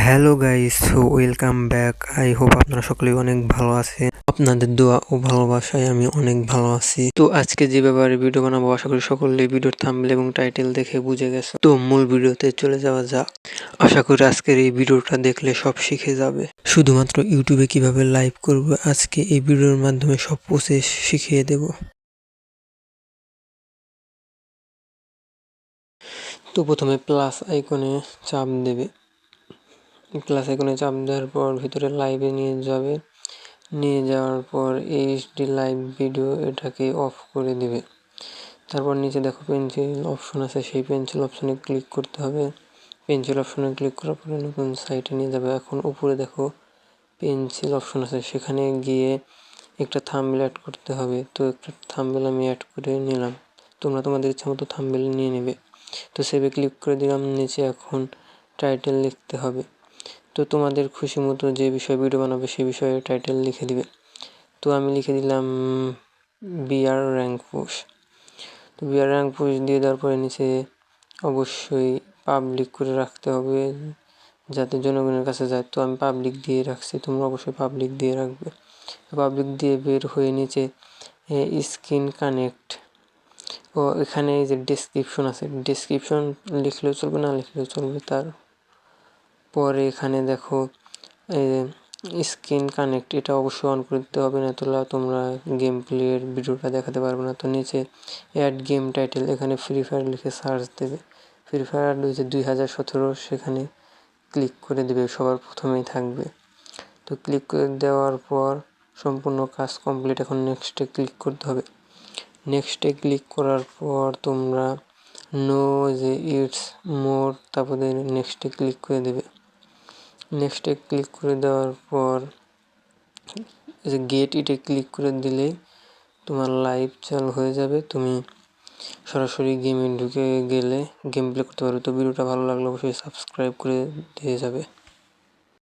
Hello guys, welcome back. I hope আপনারা সকলেই অনেক ভালো আছেন। আপনাদের দোয়া ও ভালোবাসায় আমি অনেক ভালো আছি। তো আজকে যে ব্যাপারে ভিডিও বানাবো, আশা করি সকলেই ভিডিওর থাম্বনেল এবং টাইটেল দেখে বুঝে গেছে। তো মূল ভিডিওতে চলে যাওয়া যাক। আশা করি আজকের এই ভিডিওটা দেখলে সব শিখে যাবে। শুধুমাত্র ইউটিউবে কিভাবে লাইভ করব, আজকে এই ভিডিওর মাধ্যমে সব প্রসেস শিখিয়ে দেব। তো প্রথমে প্লাস আইকনে চাপ দেবে। প্লাস আইকনে চাপ দেওয়ার পর ভিতরে লাইভে নিয়ে যাবে। নিয়ে যাওয়ার পর এইচডি লাইভ ভিডিও এটাকে অফ করে দিবে। তারপর নিচে দেখো পেন্সিল অপশন আছে, সেই পেন্সিল অপশনে ক্লিক করতে হবে। পেন্সিল অপশনে ক্লিক করার পরে নতুন সাইটে নিয়ে যাবে। এখন উপরে দেখো পেন্সিল অপশন আছে, সেখানে গিয়ে একটা থাম্বনেল অ্যাড করতে হবে। তো একটা থাম্বনেল আমি অ্যাড করে নিলাম। তোমরা তোমাদের ইচ্ছা মতো থাম্বনেল নিয়ে নেবে। তো সেভে ক্লিক করে দিলাম। নিচে এখন টাইটেল লিখতে হবে। তো তোমাদের খুশি মতো যে বিষয়ে ভিডিও বানাবে সেই বিষয়ে টাইটেল লিখে দিবে। তো আমি লিখে দিলাম বিআর র্যাঙ্ক পুশ। তো বিআর র্যাঙ্ক পুশ দিয়ে দেওয়ার পরে নিচে অবশ্যই পাবলিক করে রাখতে হবে যাতে জনগণের কাছে যায়। তো আমি পাবলিক দিয়ে রাখছি, তোমরা অবশ্যই পাবলিক দিয়ে রাখবে। পাবলিক দিয়ে বের হয়ে নিচে স্ক্রিন কানেক্ট ও এখানে এই যে ডেসক্রিপশন আছে, ডেসক্রিপশন লিখলেও চলবে, না লিখলেও চলবে। তারপরে এখানে দেখো স্ক্রিন কানেক্ট, এটা অবশ্যই অন করে দিতে হবে, না তোলা তোমরা গেম প্লের ভিডিওটা দেখাতে পারবে না। তো নিচে অ্যাড গেম টাইটেল, এখানে ফ্রি ফায়ার লিখে সার্চ দেবে। ফ্রি ফায়ার 2017 সেখানে ক্লিক করে দেবে, সবার প্রথমেই থাকবে। তো ক্লিক করে দেওয়ার পর সম্পূর্ণ কাজ কমপ্লিট। এখন নেক্সটে ক্লিক করতে হবে। নেক্সটে ক্লিক করার পর তোমরা নো যে ইটস মোর, তারপরে নেক্সটে ক্লিক করে দেবে। নেক্সটে ক্লিক করে দেওয়ার পর যে গেট ইটে ক্লিক করে দিলেই তোমার লাইভ চালু হয়ে যাবে। তুমি সরাসরি গেমে ঢুকে গেলে গেম প্লে করতে পারবে। তো ভিডিওটা ভালো লাগলে অবশ্যই সাবস্ক্রাইব করে দিয়ে যাবে।